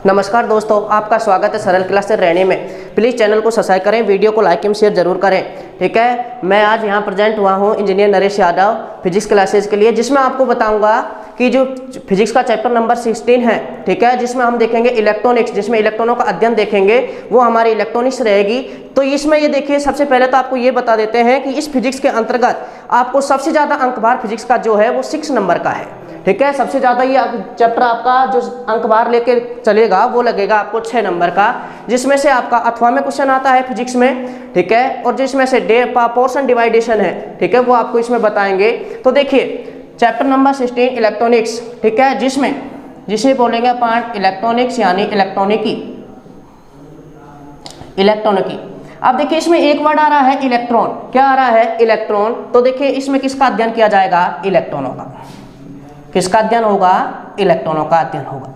नमस्कार दोस्तों, आपका स्वागत है सरल क्लास से रहने में। प्लीज़ चैनल को सब्सक्राइब करें, वीडियो को लाइक एवं शेयर जरूर करें। ठीक है, मैं आज यहाँ प्रेजेंट हुआ हूँ engineer Naresh Yadav physics classes के लिए, जिसमें आपको बताऊंगा कि जो फिजिक्स का चैप्टर नंबर 16 है, ठीक है, जिसमें हम देखेंगे इलेक्ट्रॉनिक्स, जिसमें इलेक्ट्रॉनों का अध्ययन देखेंगे, वो हमारी इलेक्ट्रॉनिक्स रहेगी। तो इसमें ये देखिए, सबसे पहले तो आपको ये बता देते हैं कि इस फिजिक्स के अंतर्गत आपको सबसे ज़्यादा अंकभार फिजिक्स का जो है वो 6 नंबर का है। ठीक है, सबसे ज़्यादा ये चैप्टर आपका जो अंकभार लेके चलेगा वो लगेगा आपको 6 नंबर का, जिसमें से आपका अथवा में क्वेश्चन आता है फिजिक्स में। ठीक है, और जिसमें से पोर्शन डिवाइडेशन है, ठीक है, वो आपको इसमें बताएंगे। तो देखिए चैप्टर नंबर 16 इलेक्ट्रॉनिक्स, ठीक है, जिसे बोलेंगे अपन इलेक्ट्रॉनिक्स यानी इलेक्ट्रॉनिकी। अब देखिए इसमें एक वर्ड आ रहा है इलेक्ट्रॉन। क्या आ रहा है? इलेक्ट्रॉन। तो देखिए इसमें किसका अध्ययन किया जाएगा? इलेक्ट्रॉनों का। किसका अध्ययन होगा? इलेक्ट्रॉनों का अध्ययन होगा।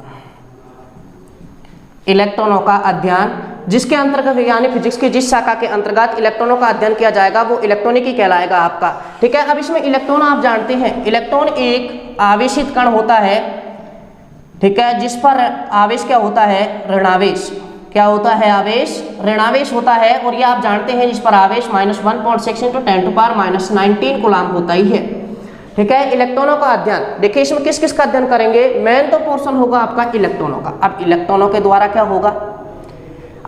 इलेक्ट्रॉनों का अध्ययन, जिसके अंतर्गत यानी फिजिक्स की जिस शाखा के अंतर्गत इलेक्ट्रॉनों का अध्ययन किया जाएगा वो इलेक्ट्रॉनिकी कहलाएगा आपका। ठीक है, अब इसमें इलेक्ट्रॉन आप जानते हैं, इलेक्ट्रॉन एक आवेशित कण होता है। ठीक है, जिस पर आवेश क्या होता है? ऋणावेश। क्या होता है? आवेश, ऋणावेश होता है। और ये आप जानते हैं जिस पर आवेश -1.6 × 10⁻⁹ कूलम होता ही है। ठीक है, इलेक्ट्रॉनों का अध्ययन देखिए, इसमें किस किस का अध्ययन करेंगे? मेन तो पोर्शन होगा आपका इलेक्ट्रॉनों का। अब इलेक्ट्रॉनों के द्वारा क्या होगा?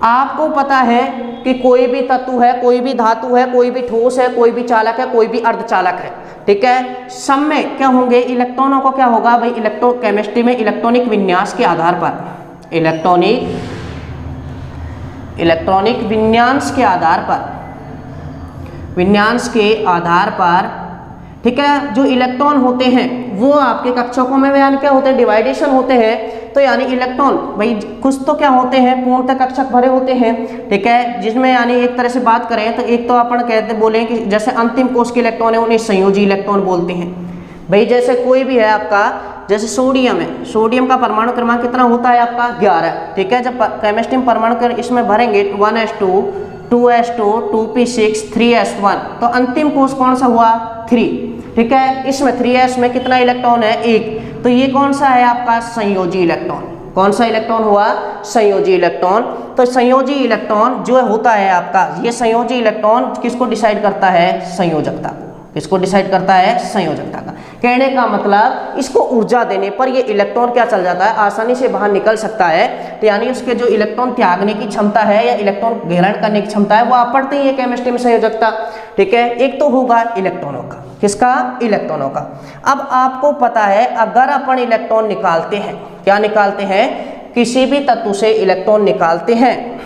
आपको पता है कि कोई भी तत्व है, कोई भी धातु है, कोई भी ठोस है, कोई भी चालक है, कोई भी अर्धचालक है। ठीक है, सब में क्या होंगे? इलेक्ट्रॉनों को क्या होगा भाई? इलेक्ट्रोकेमिस्ट्री में इलेक्ट्रॉनिक विन्यास के आधार पर, इलेक्ट्रॉनिक विन्यास के आधार पर, ठीक है, जो इलेक्ट्रॉन होते हैं वो आपके कक्षकों में यानी क्या होते हैं? डिवाइडेशन होते हैं। तो यानी इलेक्ट्रॉन भाई कुछ तो क्या होते हैं? पूर्णतः कक्षक भरे होते हैं। ठीक है, जिसमें यानी एक तरह से बात करें तो एक तो अपन बोले कि जैसे अंतिम कोश के इलेक्ट्रॉन है उन्हें संयोजी इलेक्ट्रॉन बोलते हैं। भाई जैसे कोई भी है आपका, जैसे सोडियम है, सोडियम का परमाणु क्रमांक कितना होता है आपका? 11। ठीक है, जब केमिस्ट्री में परमाणु इसमें भरेंगे 1s2 2s2 2p6 3s1, तो अंतिम कोश कौन सा हुआ? 3। ठीक है, इसमें 3s में कितना इलेक्ट्रॉन है? 1। तो ये कौन सा है आपका? संयोजी इलेक्ट्रॉन। कौन सा इलेक्ट्रॉन हुआ? संयोजी इलेक्ट्रॉन। तो संयोजी इलेक्ट्रॉन जो होता है आपका, ये संयोजी इलेक्ट्रॉन किसको डिसाइड करता है? संयोजकता को। किसको डिसाइड करता है? संयोजकता का। कहने का मतलब इसको ऊर्जा देने पर ये इलेक्ट्रॉन क्या चल जाता है? आसानी से बाहर निकल सकता है। तो यानी उसके जो इलेक्ट्रॉन त्यागने की क्षमता है या इलेक्ट्रॉन ग्रहण करने की क्षमता है वो आप पढ़ते ही है केमिस्ट्री में, संयोजकता। ठीक है, एक तो होगा इलेक्ट्रॉनों का। किसका? इलेक्ट्रॉनों का। अब आपको पता है अगर अपन इलेक्ट्रॉन निकालते हैं, क्या निकालते हैं? किसी भी तत्व से इलेक्ट्रॉन निकालते हैं,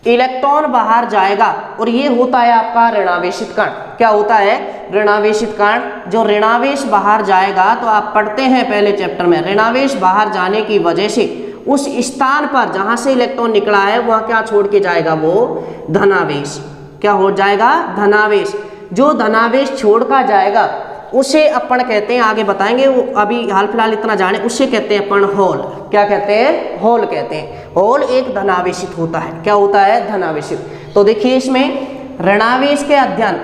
इलेक्ट्रॉन बाहर जाएगा और ये होता है आपका ऋणावेशित कण। क्या होता है? ऋणावेशित कण। जो ऋणावेश बाहर जाएगा, तो आप पढ़ते हैं पहले चैप्टर में, ऋणावेश बाहर जाने की वजह से उस स्थान पर जहां से इलेक्ट्रॉन निकला है वहां क्या छोड़ के जाएगा? वो धनावेश। क्या हो जाएगा? धनावेश। जो धनावेश छोड़ कर जाएगा उसे अपन कहते हैं, आगे बताएंगे, वो अभी हाल फिलहाल इतना जाने, उसे कहते हैं अपन होल। क्या कहते हैं? होल कहते हैं। होल एक धनावेशित होता है। क्या होता है? धनावेशित। तो देखिए इसमें ऋणावेश के अध्ययन,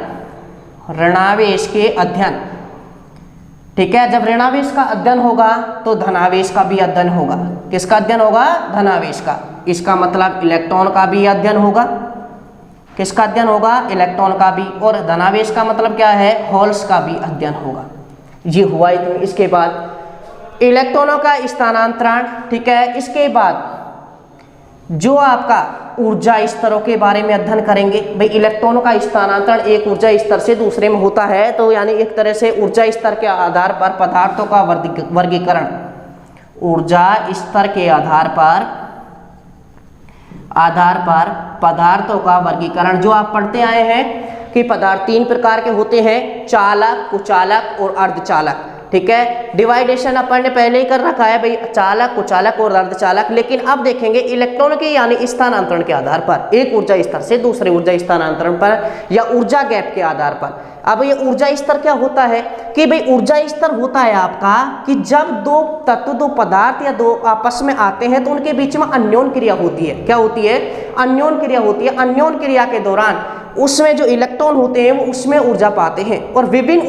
ठीक है, जब ऋणावेश का अध्ययन होगा तो धनावेश का भी अध्ययन होगा। किसका अध्ययन होगा? धनावेश का। इसका मतलब इलेक्ट्रॉन का भी अध्ययन होगा। किसका अध्ययन होगा? इलेक्ट्रॉन का भी। और धनावेश का मतलब क्या है? होल्स का भी अध्ययन होगा। ये हुआ इतना। इसके बाद इलेक्ट्रॉनों का स्थानांतरण। ठीक है, इसके बाद जो आपका ऊर्जा स्तरों के बारे में अध्ययन करेंगे। भाई इलेक्ट्रॉनों का स्थानांतरण एक ऊर्जा स्तर से दूसरे में होता है, तो यानी एक तरह से ऊर्जा स्तर के आधार पर पदार्थों का वर्गीकरण, ऊर्जा स्तर के आधार पर पदार्थों का वर्गीकरण। जो आप पढ़ते आए हैं कि पदार्थ 3 प्रकार के होते हैं, चालक, कुचालक और अर्धचालक। ठीक है, डिवाइडेशन अपन ने पहले ही कर रखा है भाई, चालक, कुचालक और अर्धचालक। लेकिन अब देखेंगे इलेक्ट्रॉन के यानी स्थानांतरण के आधार पर, एक ऊर्जा स्तर से दूसरे ऊर्जा स्थानांतरण पर या ऊर्जा गैप के आधार पर। अब ये ऊर्जा स्तर क्या होता है कि भाई ऊर्जा स्तर होता है आपका कि जब दो तत्व, दो पदार्थ या दो आपस में आते हैं तो उनके बीच में अन्योन क्रिया होती है। क्या होती है? अन्योन क्रिया होती है। अन्योन क्रिया के दौरान उसमें जो इलेक्ट्रॉन होते हैं वो उसमें ऊर्जा पाते हैं और विभिन्न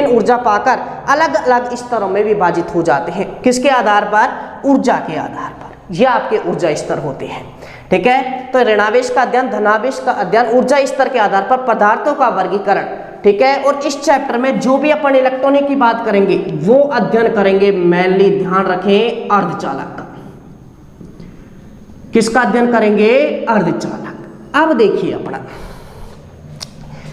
ऊर्जा पाकर अलग अलग स्तरों में विभाजित हो जाते हैं। किसके आधार पर? ऊर्जा के आधार पर। ये आपके ऊर्जा स्तर होते हैं। ठीक है, तो ऋणावेश का अध्ययन, धनावेश का अध्ययन, ऊर्जा स्तर के आधार पर पदार्थों का वर्गीकरण। ठीक है, और इस चैप्टर में जो भी अपन इलेक्ट्रॉनिक की बात करेंगे वो अध्ययन करेंगे मेनली, ध्यान रखें, अर्धचालक का। किसका अध्ययन करेंगे? अर्धचालक। अब देखिए अपना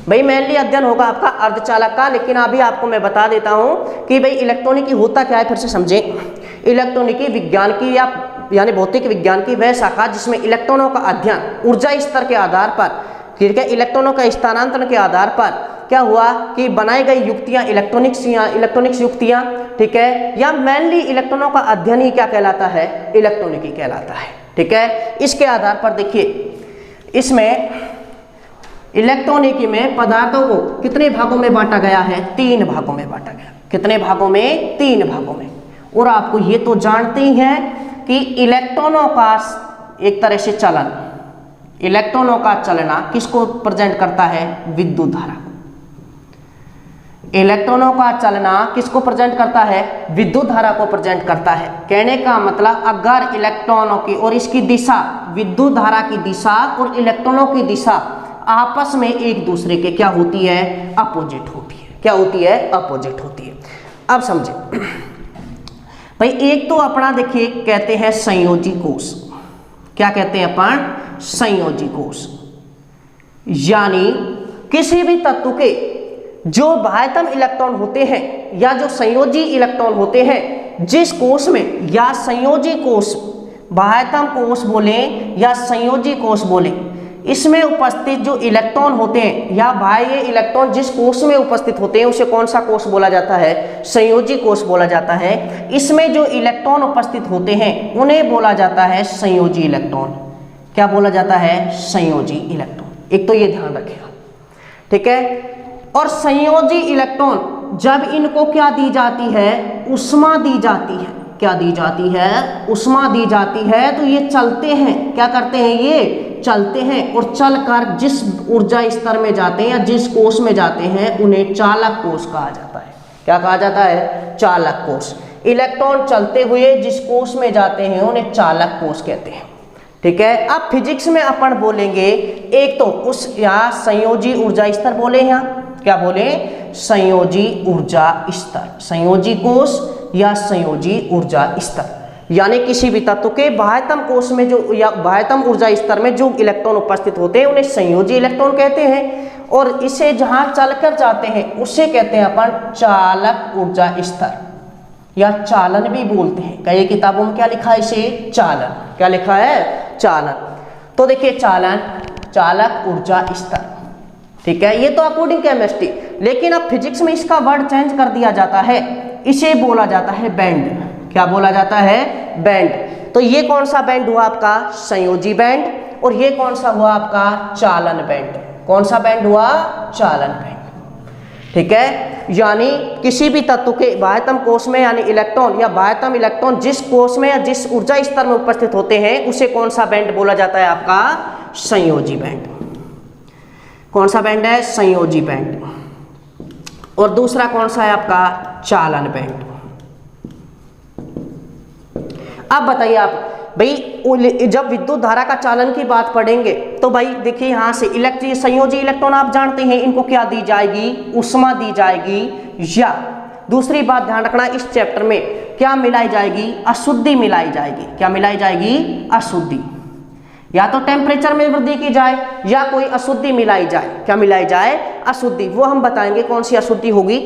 भाई मेनली अध्ययन होगा आपका अर्धचालक का, लेकिन अभी आपको मैं बता देता हूं कि भाई इलेक्ट्रॉनिकी होता क्या है, फिर से समझें। इलेक्ट्रॉनिकी विज्ञान की या यानी भौतिक विज्ञान की वह शाखा जिसमें इलेक्ट्रॉनों का अध्ययन ऊर्जा स्तर के आधार पर, ठीक है, इलेक्ट्रॉनों का स्थानांतरण के आधार पर क्या हुआ कि बनाई गई युक्तियां इलेक्ट्रॉनिक्स युक्तियां, ठीक है, या मेनली इलेक्ट्रॉनों का अध्ययन ही क्या कहलाता है? इलेक्ट्रॉनिकी कहलाता है। ठीक है, इसके आधार पर देखिए इसमें इलेक्ट्रॉनिकी में पदार्थों को कितने भागों में बांटा गया है? 3 भागों में बांटा गया। कितने भागों में? 3 भागों में। और आपको ये तो जानते ही हैं कि इलेक्ट्रॉनों का एक तरह से चलन, इलेक्ट्रॉनों का चलना किसको प्रेजेंट करता है? विद्युत धारा। इलेक्ट्रॉनों का चलना किसको प्रेजेंट करता है? विद्युत धारा को प्रेजेंट करता है। कहने का मतलब अगर इलेक्ट्रॉनों की और इसकी दिशा, विद्युत धारा की दिशा और इलेक्ट्रॉनों की दिशा आपस में एक दूसरे के क्या होती है? अपोजिट होती है। क्या होती है? अपोजिट होती है। अब समझे भाई, एक तो अपना देखिए कहते हैं संयोजी कोष। क्या कहते हैं अपन? संयोजी कोष। यानी किसी भी तत्व के जो बाह्यतम इलेक्ट्रॉन होते हैं या जो संयोजी इलेक्ट्रॉन होते हैं, जिस कोष में या संयोजी कोष, बाह्यतम कोष बोले या संयोजी कोष बोले, इसमें उपस्थित जो इलेक्ट्रॉन होते हैं या बाह्य इलेक्ट्रॉन जिस कोष में उपस्थित होते हैं उसे कौन सा कोष बोला जाता है? संयोजी कोष बोला जाता है। इसमें जो इलेक्ट्रॉन उपस्थित होते हैं उन्हें बोला जाता है संयोजी इलेक्ट्रॉन। क्या बोला जाता है? संयोजी इलेक्ट्रॉन। एक तो ये ध्यान रखिएगा। ठीक है, और संयोजी इलेक्ट्रॉन जब इनको क्या दी जाती है? ऊष्मा दी जाती है। क्या दी जाती है? ऊष्मा दी जाती है। तो ये चलते हैं। क्या करते हैं? ये चलते हैं और चलकर जिस ऊर्जा स्तर में जाते हैं या जिस कोष में जाते हैं उन्हें चालक कोष कहा जाता है। क्या कहा जाता है? चालक कोष। इलेक्ट्रॉन चलते हुए जिस कोष में जाते हैं उन्हें चालक कोष कहते हैं। ठीक है, अब फिजिक्स में अपन बोलेंगे एक तो उस या संयोजी ऊर्जा स्तर बोले, यहाँ क्या बोले? संयोजी ऊर्जा स्तर, संयोजी कोष या संयोजी ऊर्जा स्तर। यानी किसी भी तत्व के बाह्यतम कोष में जो या बाह्यतम ऊर्जा स्तर में जो इलेक्ट्रॉन उपस्थित होते हैं उन्हें संयोजी इलेक्ट्रॉन कहते हैं। और इसे जहां चलकर जाते हैं उसे कहते हैं अपन चालक ऊर्जा स्तर या चालन भी बोलते हैं। कई किताबों में क्या लिखा है? इसे चालन। क्या लिखा है? चालन। तो देखिए चालन, चालक ऊर्जा स्तर। ठीक है, ये तो अकॉर्डिंग केमिस्ट्री। लेकिन अब फिजिक्स में इसका वर्ड चेंज कर दिया जाता है, इसे बोला जाता है बैंड। क्या बोला जाता है? बैंड। तो ये कौन सा बैंड हुआ आपका? संयोजी बैंड। और ये कौन सा हुआ आपका? चालन बैंड। कौन सा बैंड हुआ? चालन बैंड। ठीक है, यानी किसी भी तत्व के बाह्यतम कोष में यानी इलेक्ट्रॉन या बाह्यतम इलेक्ट्रॉन जिस कोष में या जिस ऊर्जा स्तर में उपस्थित होते हैं उसे कौन सा बैंड बोला जाता है? आपका संयोजी बैंड। कौन सा बैंड है? संयोजी बैंड। और दूसरा कौन सा है आपका? चालन बैंड। अब बताइए आप भाई, जब विद्युत धारा का चालन की बात पढ़ेंगे तो भाई देखिए यहाँ से संयोजी इलेक्ट्रॉन आप जानते हैं इनको क्या दी जाएगी? ऊष्मा दी जाएगी। या दूसरी बात ध्यान रखना, इस चैप्टर में क्या मिलाई जाएगी? अशुद्धि मिलाई जाएगी। क्या मिलाई जाएगी? अशुद्धि। या तो टेम्परेचर में वृद्धि की जाए या कोई अशुद्धि मिलाई जाए। क्या मिलाई जाए? अशुद्धि। वो हम बताएंगे कौन सी अशुद्धि होगी।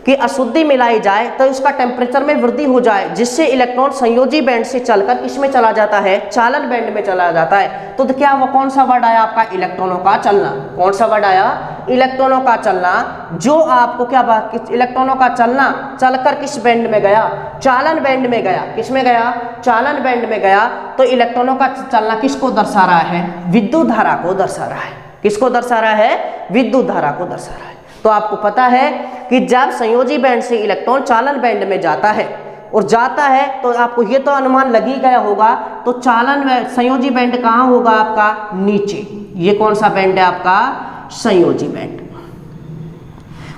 कि अशुद्धि मिलाई जाए तो उसका टेम्परेचर में वृद्धि हो जाए जिससे इलेक्ट्रॉन संयोजी बैंड से चलकर इसमें चला जाता है? चालन बैंड में चला जाता है। तो क्या वो कौन सा वर्ड आया आपका? इलेक्ट्रॉनों का चलना। कौन सा वर्ड आया? इलेक्ट्रॉनों का चलना। जो आपको क्या बात, इलेक्ट्रॉनों का चलना चलकर किस बैंड में गया? चालन बैंड में गया। किस में गया? चालन बैंड में गया। तो इलेक्ट्रॉनों का चलना किसको दर्शा रहा है? विद्युत धारा को दर्शा रहा है। किसको दर्शा रहा है? विद्युत धारा को दर्शा रहा है। तो आपको पता है कि जब संयोजी बैंड से इलेक्ट्रॉन चालन बैंड में जाता है और जाता है तो आपको ये तो अनुमान लग ही गया होगा, तो चालन संयोजी बैंड कहाँ होगा आपका? नीचे। ये कौन सा बैंड है आपका? संयोजी बैंड।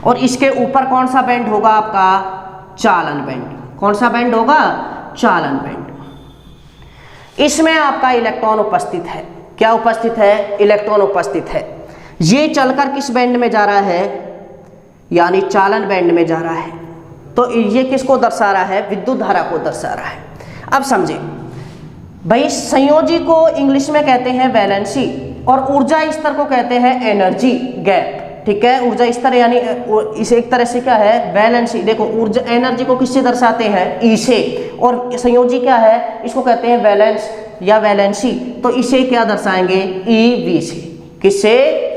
और इसके ऊपर कौन सा बैंड होगा आपका? चालन बैंड। कौन सा बैंड होगा? चालन बैंड। इसमें आपका इलेक्ट्रॉन उपस्थित है। क्या उपस्थित है? इलेक्ट्रॉन उपस्थित है। ये चलकर किस बैंड में जा रहा है? यानी चालन बैंड में जा रहा है। तो ये किसको दर्शा रहा है? विद्युत धारा को दर्शा रहा है। अब समझे भाई, संयोजी को इंग्लिश में कहते हैं वैलेंसी और ऊर्जा स्तर को कहते हैं एनर्जी गैप। ठीक है, ऊर्जा स्तर यानी इसे एक तरह से क्या है? वैलेंसी। देखो ऊर्जा एनर्जी को किससे दर्शाते हैं? ई से, और संयोजी क्या है? इसको कहते हैं वैलेंस या वैलेंसी। तो इसे क्या दर्शाएंगे? ई वी से। किससे?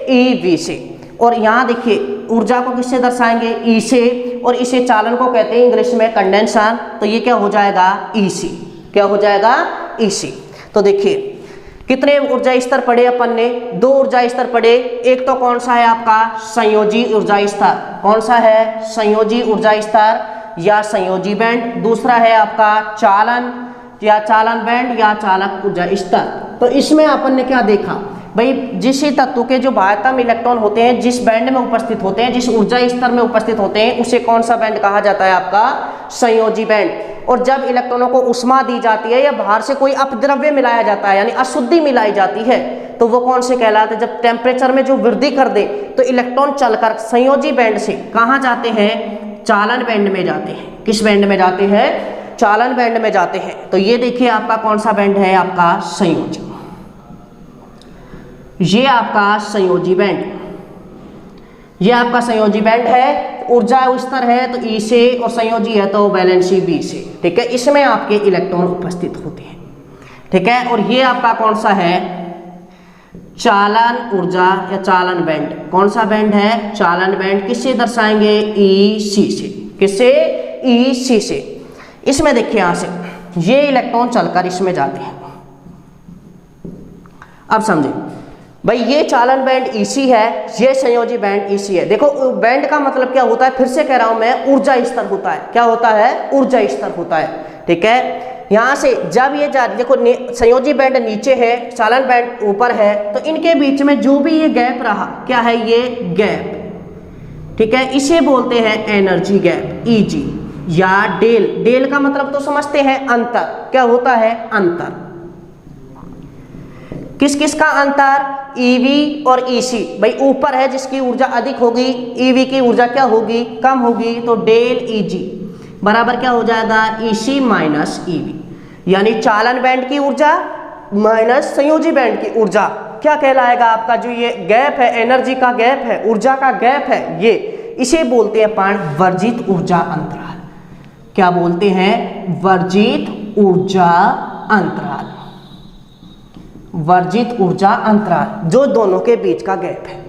ई वी से। और यहाँ देखिए ऊर्जा को किससे दर्शाएंगे? ई से, और इसे चालन को कहते हैं इंग्लिश में कंडेंसर। तो ये क्या हो जाएगा? ई सी। क्या हो जाएगा? ई सी। तो देखिए कितने ऊर्जा स्तर पढ़े अपन ने? 2 ऊर्जा स्तर पढ़े। एक तो कौन सा है आपका? संयोजी ऊर्जा स्तर। कौन सा है? संयोजी ऊर्जा स्तर या संयोजी बैंड। दूसरा है आपका चालन या चालन बैंड या चालक ऊर्जा स्तर। तो इसमें अपन ने क्या देखा भाई, जिस तत्व के जो बाह्यतम इलेक्ट्रॉन होते हैं जिस बैंड में उपस्थित होते हैं, जिस ऊर्जा स्तर में उपस्थित होते हैं, उसे कौन सा बैंड कहा जाता है? आपका संयोजी बैंड। और जब इलेक्ट्रॉनों को ऊष्मा दी जाती है या बाहर से कोई अपद्रव्य मिलाया जाता है यानी अशुद्धि मिलाई जाती है, तो वो कौन से कहलाते हैं? जब टेम्परेचर में जो वृद्धि कर दे तो इलेक्ट्रॉन चलकर संयोजी बैंड से कहाँ जाते हैं? चालन बैंड में जाते हैं। किस बैंड में जाते हैं? चालन बैंड में जाते हैं। तो ये देखिए आपका कौन सा बैंड है? आपका संयोजी। ये आपका संयोजी बैंड, ये आपका संयोजी बैंड है। ऊर्जा स्तर है तो ई से, और संयोजी है तो वैलेंसी बी से। ठीक है, इसमें आपके इलेक्ट्रॉन उपस्थित होते हैं। ठीक है, और ये आपका कौन सा है? चालन ऊर्जा या चालन बैंड। कौन सा बैंड है? चालन बैंड। किससे दर्शाएंगे? ई सी से। किससे? ई सी से। इसमें देखिए यहां से ये इलेक्ट्रॉन चलकर इसमें जाते हैं। अब समझे भाई, ये चालन बैंड ईसी है, ये संयोजी बैंड ईसी है। देखो बैंड का मतलब क्या होता है? फिर से कह रहा हूं मैं, ऊर्जा स्तर होता है। क्या होता है? ऊर्जा स्तर होता है। ठीक है, यहां से जब ये देखो संयोजी बैंड नीचे है, चालन बैंड ऊपर है, तो इनके बीच में जो भी ये गैप रहा, क्या है? ये गैप। ठीक है, इसे बोलते हैं एनर्जी गैप, ईजी या डेल। डेल का मतलब तो समझते हैं अंतर। क्या होता है? अंतर। किस किस का अंतर? ईवी और ईसी। भाई ऊपर है जिसकी ऊर्जा अधिक होगी, ईवी की ऊर्जा क्या होगी? कम होगी। तो डेल ईजी बराबर क्या हो जाएगा? EC minus EV. यानी चालन बैंड की ऊर्जा माइनस संयोजी बैंड की ऊर्जा क्या कहलाएगा? आपका जो ये गैप है, एनर्जी का गैप है, ऊर्जा का गैप है, ये इसे बोलते हैं अपन वर्जित ऊर्जा अंतराल। क्या बोलते हैं? वर्जित ऊर्जा अंतराल। वर्जित ऊर्जा अंतराल, जो दोनों के बीच का गैप है।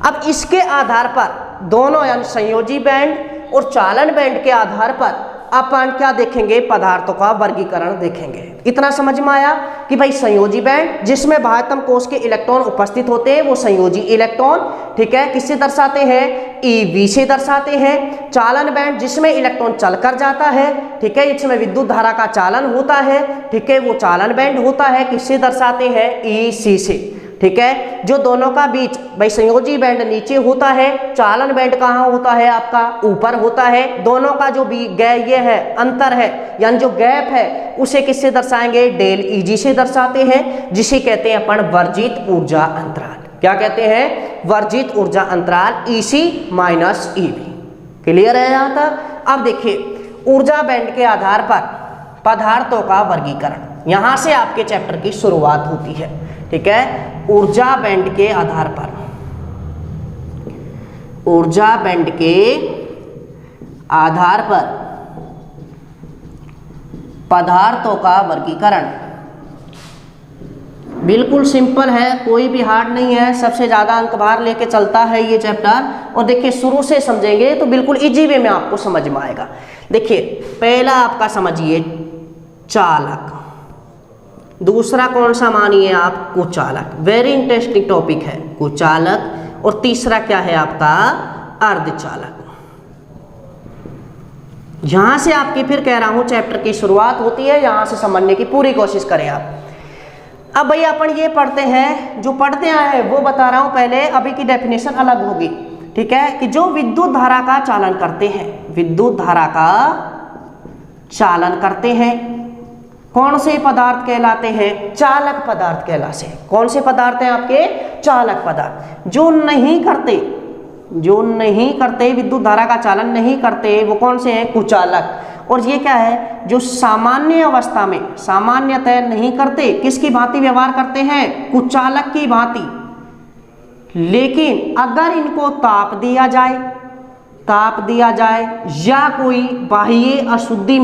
अब इसके आधार पर दोनों यानी संयोजी बैंड और चालन बैंड के आधार पर अपन क्या देखेंगे? पदार्थों का वर्गीकरण देखेंगे। इतना समझ में आया कि भाई संयोजी बैंड जिसमें बाह्यतम कोश के इलेक्ट्रॉन उपस्थित होते हैं वो संयोजी इलेक्ट्रॉन। ठीक है, किससे दर्शाते हैं? ईवी से दर्शाते हैं। चालन बैंड जिसमें इलेक्ट्रॉन चलकर जाता है, ठीक है, इसमें विद्युत धारा का चालन होता है, ठीक है, वो चालन बैंड होता है। किससे दर्शाते हैं? ईसी से। ठीक है, जो दोनों का बीच भाई संयोजी बैंड नीचे होता है, चालन बैंड कहाँ होता है? आपका ऊपर होता है। दोनों का जो ये है अंतर है यानी जो गैप है, उसे किससे दर्शाएंगे? डेल ईजी से दर्शाते हैं, जिसे कहते हैं अपन वर्जित ऊर्जा अंतराल। क्या कहते हैं? वर्जित ऊर्जा अंतराल, ईसी माइनस ईवी। क्लियर है यहाँ तक? अब देखिए ऊर्जा बैंड के आधार पर पदार्थों का वर्गीकरण, यहां से आपके चैप्टर की शुरुआत होती है। ठीक है, ऊर्जा बैंड के आधार पर, ऊर्जा बैंड के आधार पर पदार्थों का वर्गीकरण बिल्कुल सिंपल है, कोई भी हार्ड नहीं है। सबसे ज्यादा अंक बाहर लेके चलता है ये चैप्टर। और देखिए शुरू से समझेंगे तो बिल्कुल इजी वे में आपको समझ में आएगा। देखिए पहला आपका समझिए चालक, दूसरा कौन सा मानिए आप? कुचालक। वेरी इंटरेस्टिंग टॉपिक है कुचालक। और तीसरा क्या है आपका? अर्धचालक। यहां से आपकी फिर कह रहा हूं चैप्टर की शुरुआत होती है, यहां से समझने की पूरी कोशिश करें आप। अब भैया अपन ये पढ़ते हैं, जो पढ़ते आए हैं वो बता रहा हूं पहले, अभी की डेफिनेशन अलग होगी। ठीक है, कि जो विद्युत धारा का चालन करते हैं, विद्युत धारा का चालन करते हैं, कौन से पदार्थ कहलाते हैं? चालक पदार्थ कहलाते हैं। कौन से पदार्थ हैं आपके? चालक पदार्थ। जो नहीं करते विद्युत धारा का चालन नहीं करते, वो कौन से हैं? कुचालक। और ये क्या है? जो सामान्य अवस्था में सामान्यतः नहीं करते, किसकी भांति व्यवहार करते हैं? कुचालक की भांति। लेकिन अगर इनको ताप दिया जाए या कोई बाह्य अशुद्धि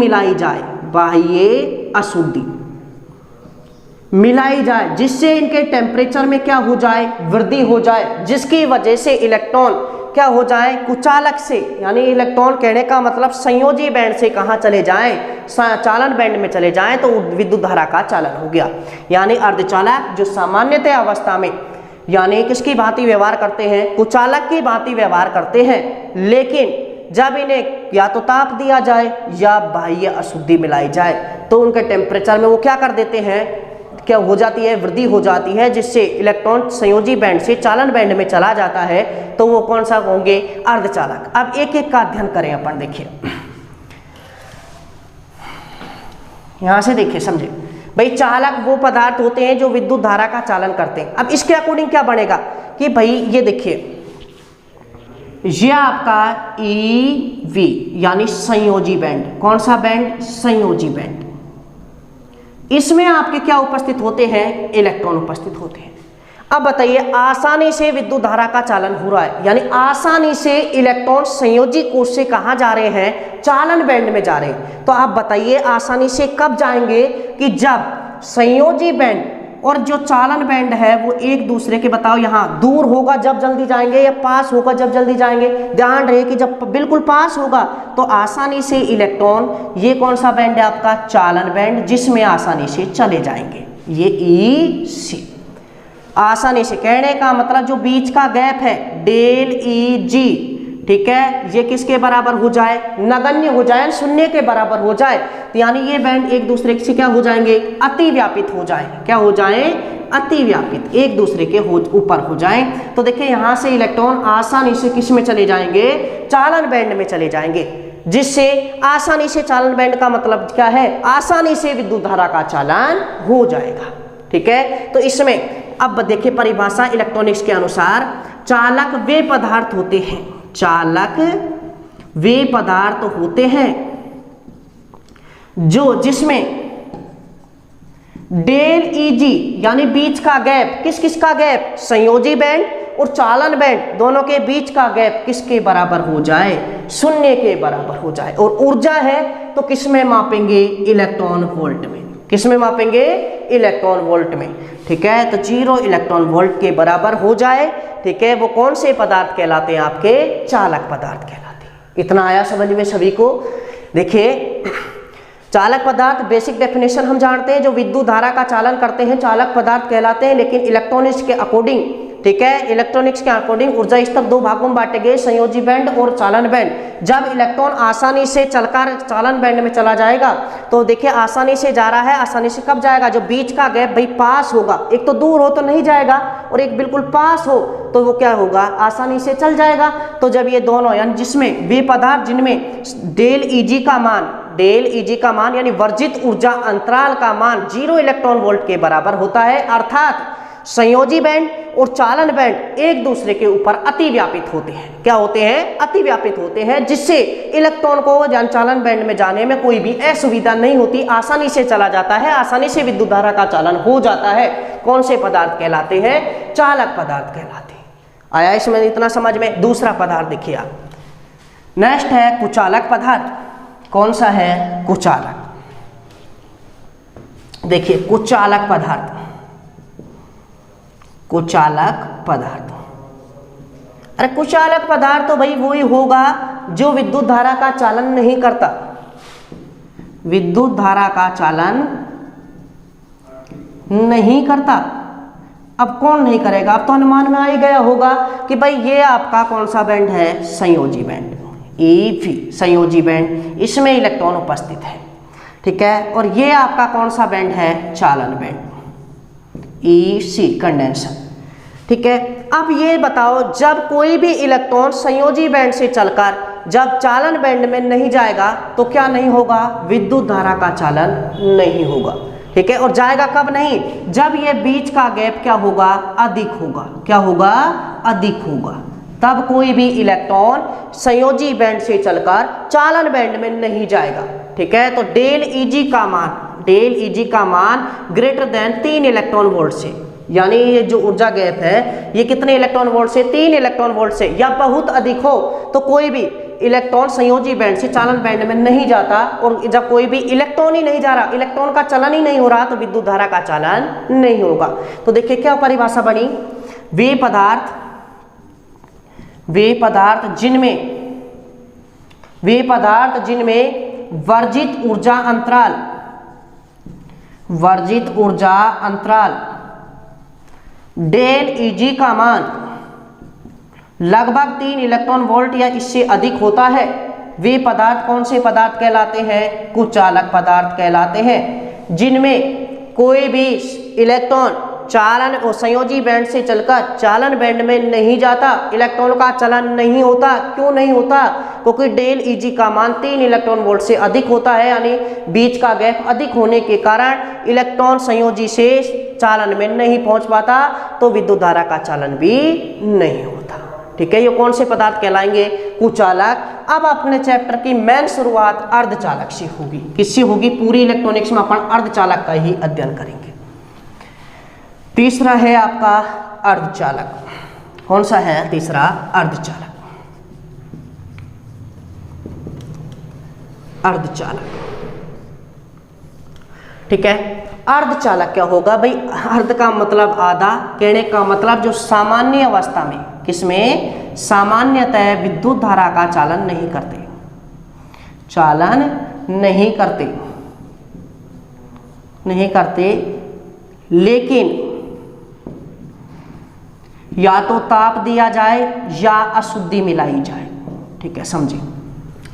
मिलाई जाए, जिससे इनके टेम्परेचर में क्या हो जाए? वृद्धि हो जाए, जिसकी वजह से इलेक्ट्रॉन क्या हो जाए? कुचालक से, यानी इलेक्ट्रॉन कहने का मतलब संयोजी बैंड से कहाँ चले जाएं? चालन बैंड में चले जाएं, तो विद्युत धारा का चालन हो गया। यानी अर्धचालक जो सामान्यतः अवस्था में यानी किसकी भांति व्यवहार करते हैं? कुचालक की भांति व्यवहार करते हैं, लेकिन जब इन्हें या तो ताप दिया जाए या बाह्य अशुद्धि मिलाई जाए, तो उनके टेम्परेचर में वो क्या कर देते हैं? क्या हो जाती है? वृद्धि हो जाती है, जिससे इलेक्ट्रॉन संयोजी बैंड से चालन बैंड में चला जाता है, तो वो कौन सा होंगे? अर्धचालक। अब एक एक का अध्ययन करें अपन। देखिए यहां से देखिए, समझे भाई, चालक वो पदार्थ होते हैं जो विद्युत धारा का चालन करते हैं। अब इसके अकॉर्डिंग क्या बनेगा कि भाई ये देखिए, ये आपका EV यानी संयोजी बैंड। कौन सा बैंड? संयोजी बैंड। इसमें आपके क्या उपस्थित होते हैं? इलेक्ट्रॉन उपस्थित होते हैं। अब बताइए, आसानी से विद्युत धारा का चालन हो रहा है, यानी आसानी से इलेक्ट्रॉन संयोजी कोश से कहां जा रहे हैं? चालन बैंड में जा रहे हैं। तो आप बताइए आसानी से कब जाएंगे? कि जब संयोजी बैंड और जो चालन बैंड है वो एक दूसरे के, बताओ यहाँ दूर होगा जब जल्दी जाएंगे, या पास होगा जब जल्दी जाएंगे? ध्यान रहे कि जब बिल्कुल पास होगा तो आसानी से इलेक्ट्रॉन, ये कौन सा बैंड है आपका? चालन बैंड, जिसमें आसानी से चले जाएंगे। ये EC। आसानी से कहने का मतलब जो बीच का गैप है डेल EG, ठीक है, ये किसके बराबर हो जाए? नगण्य हो जाए, शून्य के बराबर हो जाए। तो यानी ये बैंड एक दूसरे से क्या हो जाएंगे? अतिव्यापित हो जाए। क्या हो जाए? अतिव्यापित, एक दूसरे के ऊपर हो जाए। तो देखिए यहां से इलेक्ट्रॉन आसानी से किस में चले जाएंगे? चालन बैंड में चले जाएंगे, जिससे आसानी से चालन बैंड का मतलब क्या है? आसानी से विद्युत धारा का चालन हो जाएगा। ठीक है, तो इसमें अब देखिए परिभाषा इलेक्ट्रॉनिक्स के अनुसार, चालक वे पदार्थ होते हैं, चालक वे पदार्थ होते हैं जो जिसमें डेल EG यानी बीच का गैप, किस का गैप? संयोजी बैंड और चालन बैंड दोनों के बीच का गैप किसके बराबर हो जाए? शून्य के बराबर हो जाए। और ऊर्जा है तो किस में मापेंगे? इलेक्ट्रॉन वोल्ट में। किस में मापेंगे? इलेक्ट्रॉन वोल्ट में। ठीक है, तो 0 इलेक्ट्रॉन वोल्ट के बराबर हो जाए। ठीक है, वो कौन से पदार्थ कहलाते हैं? आपके चालक पदार्थ कहलाते हैं। इतना आया समझ में सभी को? देखिए चालक पदार्थ बेसिक डेफिनेशन हम जानते हैं, जो विद्युत धारा का चालन करते हैं चालक पदार्थ कहलाते हैं। लेकिन इलेक्ट्रॉनिक्स के अकॉर्डिंग, ठीक है, इलेक्ट्रॉनिक्स के अकॉर्डिंग ऊर्जा स्तर दो भागों में बांटे गए, संयोजी बैंड और चालन बैंड। जब इलेक्ट्रॉन आसानी से चलकर चालन बैंड में चला जाएगा, तो देखिए आसानी से जा रहा है, आसानी से कब जाएगा? जो बीच का गैप भाई पास होगा, एक तो दूर हो तो नहीं जाएगा और एक बिल्कुल पास हो तो वो क्या होगा? आसानी से चल जाएगा। तो जब ये दोनों यानी जिसमें वे पदार्थ जिनमें डेल EG का मान यानी वर्जित ऊर्जा अंतराल का मान 0 इलेक्ट्रॉन वोल्ट के बराबर होता है, अर्थात संयोजी बैंड और चालन बैंड एक दूसरे के ऊपर अतिव्यापित होते हैं। क्या होते हैं? अतिव्यापित होते हैं, जिससे इलेक्ट्रॉन को चालन बैंड में जाने में कोई भी असुविधा नहीं होती, आसानी से चला जाता है, आसानी से विद्युत धारा का चालन हो जाता है। कौन से पदार्थ कहलाते हैं? चालक पदार्थ कहलाते हैं। आया इसमें इतना समझ में? दूसरा पदार्थ देखिए आप, नेक्स्ट है कुचालक पदार्थ। कौन सा है? कुचालक। देखिए कुचालक पदार्थ, कुचालक पदार्थ, अरे कुचालक पदार्थ तो भाई वही होगा जो विद्युत धारा का चालन नहीं करता, विद्युत धारा का चालन नहीं करता। अब कौन नहीं करेगा? अब तो अनुमान में आ ही गया होगा कि भाई ये आपका कौन सा बैंड है? संयोजी बैंड, EV संयोजी बैंड, इसमें इलेक्ट्रॉन उपस्थित है। ठीक है, और ये आपका कौन सा बैंड है? चालन बैंड, EC कंडेंसर। ठीक है, अब ये बताओ, जब कोई भी इलेक्ट्रॉन संयोजी बैंड से चलकर जब चालन बैंड में नहीं जाएगा तो क्या नहीं होगा? विद्युत धारा का चालन नहीं होगा। ठीक है। और जाएगा कब नहीं, जब ये बीच का गैप क्या होगा, अधिक होगा। क्या होगा, अधिक होगा। तब कोई भी इलेक्ट्रॉन संयोजी बैंड से चलकर चालन बैंड में नहीं जाएगा। ठीक है। तो डेल ईजी का मान ग्रेटर देन 3 इलेक्ट्रॉन वोल्ट से, यानी ये जो ऊर्जा गैप है ये कितने इलेक्ट्रॉन वोल्ट से, 3 इलेक्ट्रॉन वोल्ट से, या बहुत अधिक हो तो कोई भी इलेक्ट्रॉन संयोजी बैंड से चालन बैंड में नहीं जाता। और जब कोई भी इलेक्ट्रॉन ही नहीं जा रहा, इलेक्ट्रॉन का चलन ही नहीं हो रहा, तो विद्युत धारा का चालन नहीं होगा। तो देखिए क्या परिभाषा बनी, वे पदार्थ जिनमें वर्जित ऊर्जा अंतराल डेल ईजी का मान लगभग 3 इलेक्ट्रॉन वोल्ट या इससे अधिक होता है, वे पदार्थ कौन से पदार्थ कहलाते हैं, कुचालक पदार्थ कहलाते हैं। जिनमें कोई भी इलेक्ट्रॉन चालन और संयोजी बैंड से चलकर चालन बैंड में नहीं जाता, इलेक्ट्रॉन का चलन नहीं होता। क्यों नहीं होता, क्योंकि डेल ईजी का मान 3 इलेक्ट्रॉन वोल्ट से अधिक होता है, यानी बीच का गैप अधिक होने के कारण इलेक्ट्रॉन संयोजी से चालन में नहीं पहुंच पाता, तो विद्युत धारा का चालन भी नहीं होता। ठीक है। ये कौन से पदार्थ कहलाएंगे, कुचालक। अब अपने चैप्टर की मेन शुरुआत अर्धचालक से होगी। किससे होगी, पूरी इलेक्ट्रॉनिक्स में अपन अर्धचालक का ही अध्ययन करेंगे। तीसरा है आपका अर्धचालक। कौन सा है तीसरा, अर्धचालक। ठीक है। अर्धचालक क्या होगा भाई, अर्ध का मतलब आधा, कहने का मतलब जो सामान्य अवस्था में, किसमें, सामान्यतः विद्युत धारा का चालन नहीं करते, लेकिन या तो ताप दिया जाए या अशुद्धि मिलाई जाए। ठीक है, समझिए।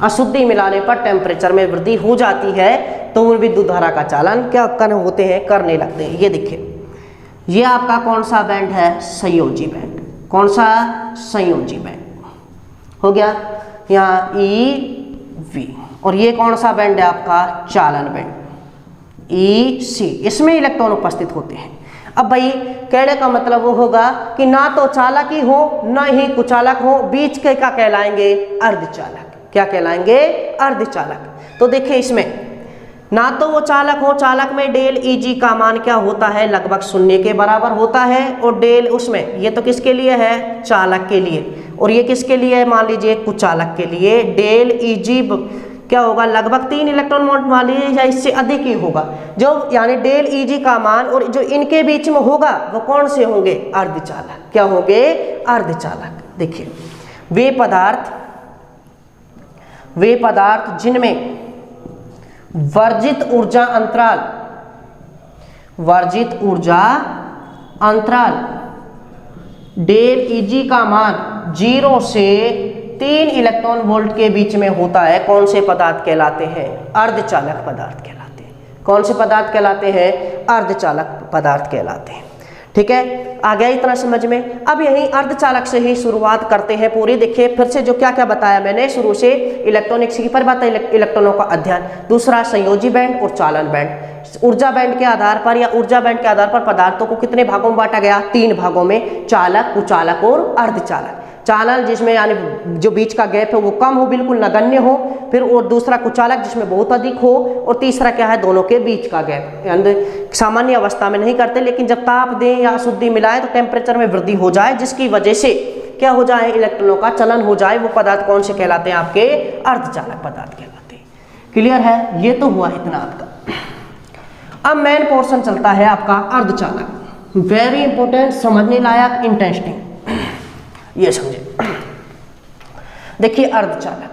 अशुद्धि मिलाने पर टेम्परेचर में वृद्धि हो जाती है, तो विद्युत धारा का चालन क्या करने लगते हैं। ये देखिए, ये आपका कौन सा बैंड है, संयोजी बैंड। कौन सा, संयोजी बैंड हो गया, यहाँ EV। और ये कौन सा बैंड है आपका, चालन बैंड, EC। इसमें इलेक्ट्रॉन उपस्थित होते हैं। अब भाई कहने का मतलब वो होगा कि ना तो चालक ही हो ना ही कुचालक हो, बीच के क्या कहलाएंगे, अर्धचालक। क्या कहलाएंगे, अर्धचालक। तो देखिए इसमें ना तो वो चालक हो, चालक में डेल ईजी का मान क्या होता है, लगभग 0 के बराबर होता है। और डेल उसमें, ये तो किसके लिए है, चालक के लिए, और ये किसके लिए है, मान लीजिए कुचालक के लिए। डेल ईजी क्या होगा, लगभग 3 इलेक्ट्रॉन वोल्ट मान लीजिए या इससे अधिक ही होगा। जो यानी डेल ईजी का मान और जो इनके बीच में होगा वो कौन से होंगे, अर्धचालक। क्या होंगे, अर्धचालक। देखिए, वे पदार्थ जिनमें वर्जित ऊर्जा अंतराल डेल ईजी का मान 0 से 3 इलेक्ट्रॉन वोल्ट के बीच में होता है, कौन से पदार्थ कहलाते हैं, अर्धचालक पदार्थ कहलाते हैं। कौन से पदार्थ कहलाते हैं, अर्धचालक पदार्थ कहलाते हैं। ठीक है, आ गया इतना समझ में। अब यही अर्धचालक से ही शुरुआत करते हैं पूरी। देखिए फिर से जो क्या क्या बताया मैंने शुरू से, इलेक्ट्रॉनिक्स की परिभाषा, इलेक्ट्रॉनों का अध्ययन, दूसरा संयोजी बैंड और चालन बैंड। ऊर्जा बैंड के आधार पर या ऊर्जा बैंड के आधार पर पदार्थों को कितने भागों में बांटा गया, 3 भागों में, चालक, कुचालक और अर्धचालक। चालन जिसमें यानी जो बीच का गैप है वो कम हो, बिल्कुल नगण्य हो, फिर और दूसरा कुचालक जिसमें बहुत अधिक हो, और तीसरा क्या है, दोनों के बीच का गैप, यानी सामान्य अवस्था में नहीं करते, लेकिन जब ताप दें या अशुद्धि मिलाएं तो टेम्परेचर में वृद्धि हो जाए, जिसकी वजह से क्या हो जाए, इलेक्ट्रॉनों का चलन हो जाए। वो पदार्थ कौन से कहलाते हैं, आपके अर्धचालक पदार्थ कहलाते हैं। क्लियर है, ये तो हुआ इतना आपका। अब मेन पोर्शन चलता है आपका अर्धचालक। वेरी इंपॉर्टेंट, समझने लायक, इंटरेस्टिंग, ये समझे। देखिए अर्धचालक,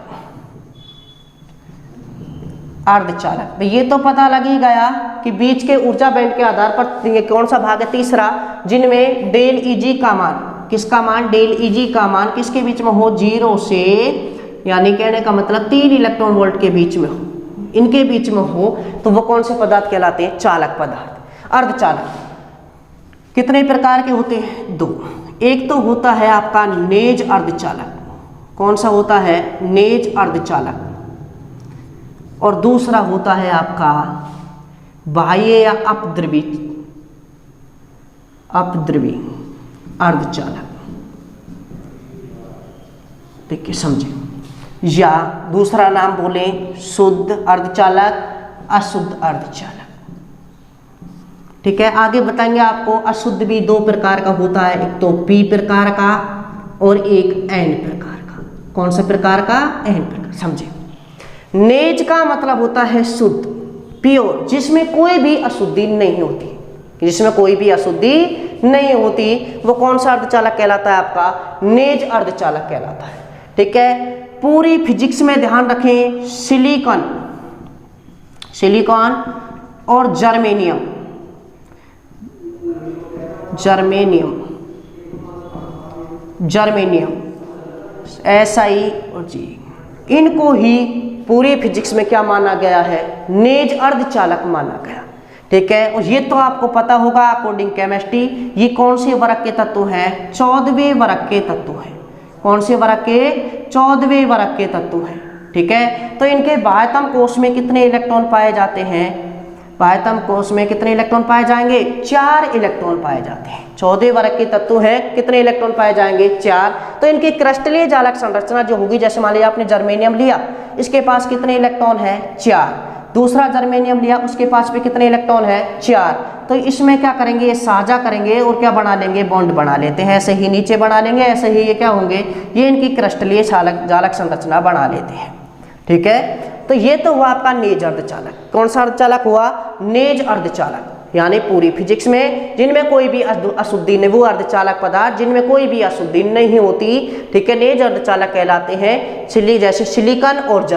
ये तो पता लग ही गया कि बीच के ऊर्जा बैंड के आधार पर ये कौन सा भाग है, तीसरा, जिनमें डेल ईजी का मान, किसका मान, डेल ईजी का मान किसके बीच में हो, 0 से, यानी कहने का मतलब 3 इलेक्ट्रॉन वोल्ट के बीच में हो, इनके बीच में हो, तो वो कौन से पदार्थ कहलाते हैं, चालक पदार्थ। अर्धचालक कितने प्रकार के होते हैं, 2। एक तो होता है आपका नेज अर्धचालक। कौन सा होता है, नेज अर्धचालक। और दूसरा होता है आपका बाह्य या अपद्रवी अर्धचालक, देखिए समझे, या दूसरा नाम बोले शुद्ध अर्धचालक, अशुद्ध अर्धचालक। ठीक है, आगे बताएंगे आपको अशुद्ध भी दो प्रकार का होता है, एक तो पी प्रकार का और एक एन प्रकार का। कौन सा प्रकार का? एन प्रकार। समझे, नेज का मतलब होता है शुद्ध, प्योर, जिसमें कोई भी अशुद्धि नहीं होती, जिसमें कोई भी अशुद्धि नहीं होती, वो कौन सा अर्धचालक कहलाता है? आपका नेज अर्धचालक कहलाता है। ठीक है, पूरी फिजिक्स में ध्यान रखें, सिलिकॉन और जर्मेनियम SI और G, इनको ही पूरी फिजिक्स में क्या माना गया है? नेज अर्धचालक माना गया। ठीक है, और ये तो आपको पता होगा अकॉर्डिंग केमिस्ट्री, ये कौन से वर्ग के तत्व हैं? 14वें वर्ग के तत्व हैं। कौन से वर्ग के? 14वें वर्ग के तत्व हैं। ठीक है, तो इनके बाह्यतम कोश में कितने इलेक्ट्रॉन पाए जाते हैं? बाह्यतम कोश में कितने इलेक्ट्रॉन पाए जाएंगे? 4 इलेक्ट्रॉन पाए जाते हैं। 14 वर्ग के तत्व हैं, कितने इलेक्ट्रॉन पाए जाएंगे? 4। तो इनकी क्रिस्टलीय जालक संरचना जो होगी, जैसे मान लिया आपने जर्मेनियम लिया, इसके पास कितने इलेक्ट्रॉन है? 4। दूसरा जर्मेनियम लिया, उसके पास भी कितने इलेक्ट्रॉन है? 4। तो इसमें क्या करेंगे? ये साझा करेंगे और क्या बना लेंगे? बॉन्ड बना लेते हैं। ऐसे ही नीचे बना लेंगे, ऐसे ही ये क्या होंगे? ये इनकी क्रिस्टलीय जालक संरचना बना लेते हैं। ठीक है, तो ये तो हुआ आपका नेज अर्धचालक। कौन सा अर्धचालक हुआ? नेज अर्धचालक। यानी पूरी फिजिक्स में जिनमें कोई भी अशुद्धि नहीं, वो अर्धचालक पदार्थ जिनमें कोई भी अशुद्धि नहीं होती, ठीक है, नेज अर्धचालक कहलाते हैं। जैसे सिलिकॉन और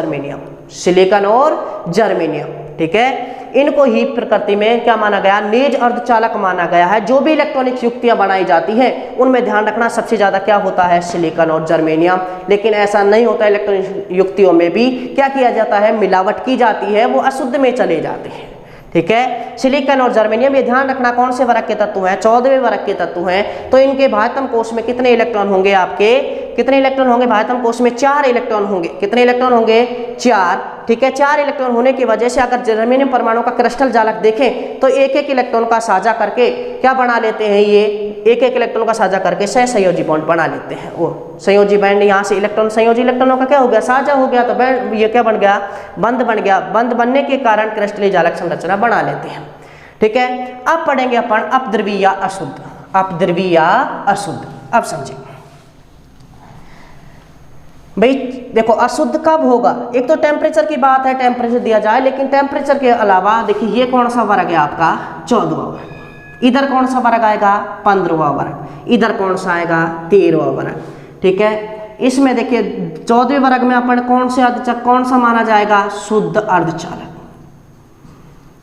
जर्मेनियम, ठीक है, इनको ही प्रकृति में क्या माना गया? नेज अर्धचालक माना गया है। जो भी इलेक्ट्रॉनिक युक्तियां बनाई जाती हैं, उनमें ध्यान रखना सबसे ज्यादा क्या होता है? सिलिकॉन और जर्मेनियम। लेकिन ऐसा नहीं होता, इलेक्ट्रॉनिक युक्तियों में भी क्या किया जाता है? मिलावट की जाती है, वो अशुद्ध में चले जाते हैं। ठीक है, सिलिकॉन और जर्मेनियम, ये ध्यान रखना कौन से वर्ग के तत्व हैं? 14वें वर्ग के तत्व हैं। तो इनके बाह्यतम कोश में कितने इलेक्ट्रॉन होंगे? आपके कितने इलेक्ट्रॉन होंगे? बाह्यतम कोश में 4 इलेक्ट्रॉन होंगे। कितने इलेक्ट्रॉन होंगे? 4। ठीक है, 4 इलेक्ट्रॉन होने की वजह से अगर जर्मेनियम परमाणु का क्रिस्टल जालक देखें तो एक एक इलेक्ट्रॉन का साझा करके क्या बना लेते हैं? ये एक एक इलेक्ट्रॉन का साझा करके सहसंयोजी बॉन्ड बना लेते हैं। वो संयोजी बॉन्ड, यहाँ से इलेक्ट्रॉन संयोजी इलेक्ट्रॉनों का क्या हो गया? साझा हो गया, तो बॉन्ड ये क्या बन गया? बंध बन गया। बंध बनने के कारण क्रिस्टलीय जालक संरचना बना लेते हैं। ठीक है, अब पढ़ेंगे अपन अपद्रवी या अशुद्ध। अपद्रवी या अशुद्ध, अब समझेंगे भाई। देखो, अशुद्ध कब होगा? एक तो टेम्परेचर की बात है, टेम्परेचर दिया जाए, लेकिन टेम्परेचर के अलावा देखिए ये कौन सा वर्ग है आपका? 14वां वर्ग। इधर कौन सा वर्ग आएगा? 15वां वर्ग। इधर कौन सा आएगा? 13वां वर्ग। ठीक है, इसमें देखिए 14वें वर्ग में अपन कौन सा माना जाएगा? शुद्ध अर्धचालक।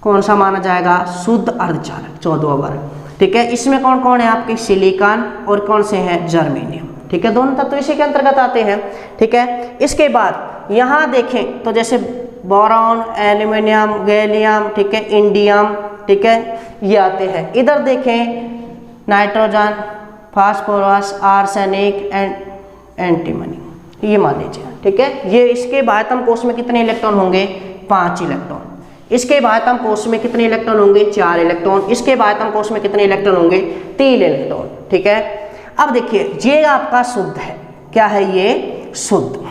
कौन सा माना जाएगा? शुद्ध अर्धचालक, 14वां वर्ग। ठीक है, इसमें कौन कौन है आपके? सिलिकॉन और कौन से हैं? जर्मेनियम। ठीक है, दोनों तत्व इसी के अंतर्गत आते हैं। ठीक है, इसके बाद यहाँ देखें तो जैसे बोरॉन, एल्यूमिनियम, गैलियम, ठीक है, इंडियम, ठीक है, ये आते हैं। इधर देखें nitrogen, phosphorus, arsenic and antimony, ये मान लीजिए। ठीक है, ये इसके बाह्यतम कोश में कितने इलेक्ट्रॉन होंगे? 5 इलेक्ट्रॉन। इसके बाह्यतम कोश में कितने इलेक्ट्रॉन होंगे? 4 इलेक्ट्रॉन। इसके बाह्यतम कोश में कितने इलेक्ट्रॉन होंगे? 3 इलेक्ट्रॉन। ठीक है, अब देखिए ये आपका शुद्ध है। क्या है ये? शुद्ध।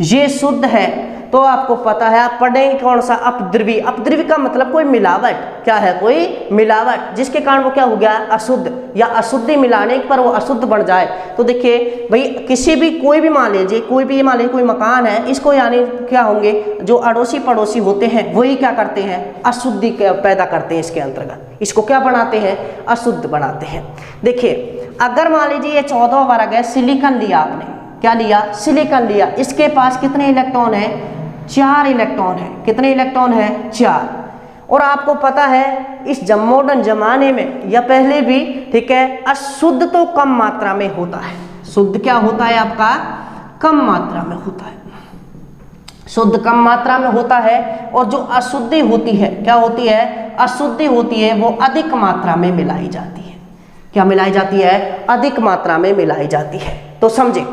ये शुद्ध है तो आपको पता है, आप पढ़ेंगे कौन सा? अपद्रवी। अपद्रवी का मतलब कोई मिलावट। क्या है? कोई मिलावट, जिसके कारण वो क्या हो गया? अशुद्ध, या अशुद्धि मिलाने पर वो अशुद्ध बन जाए। तो देखिए भाई, किसी भी कोई भी मान लीजिए, कोई मकान है, इसको यानी क्या होंगे? जो अड़ोसी पड़ोसी होते हैं वही क्या करते हैं? अशुद्धि पैदा करते हैं। इसके अंतर्गत इसको क्या बनाते हैं? अशुद्ध बनाते हैं। देखिए, अगर मान लीजिए ये 14वां वर्ग है, सिलिकॉन लिया आपने, क्या लिया? सिलिकॉन लिया। इसके पास कितने इलेक्ट्रॉन है? 4 इलेक्ट्रॉन है। कितने इलेक्ट्रॉन है? 4। और आपको पता है इस मॉडर्न जमाने में या पहले भी, ठीक है, अशुद्ध तो कम मात्रा में होता है। शुद्ध क्या होता है आपका? कम मात्रा में होता है। शुद्ध कम मात्रा में होता है, और जो अशुद्धि होती है, क्या होती है? अशुद्धि होती है, वो अधिक मात्रा में मिलाई जाती है। क्या मिलाई जाती है? अधिक मात्रा में मिलाई जाती है। तो समझे,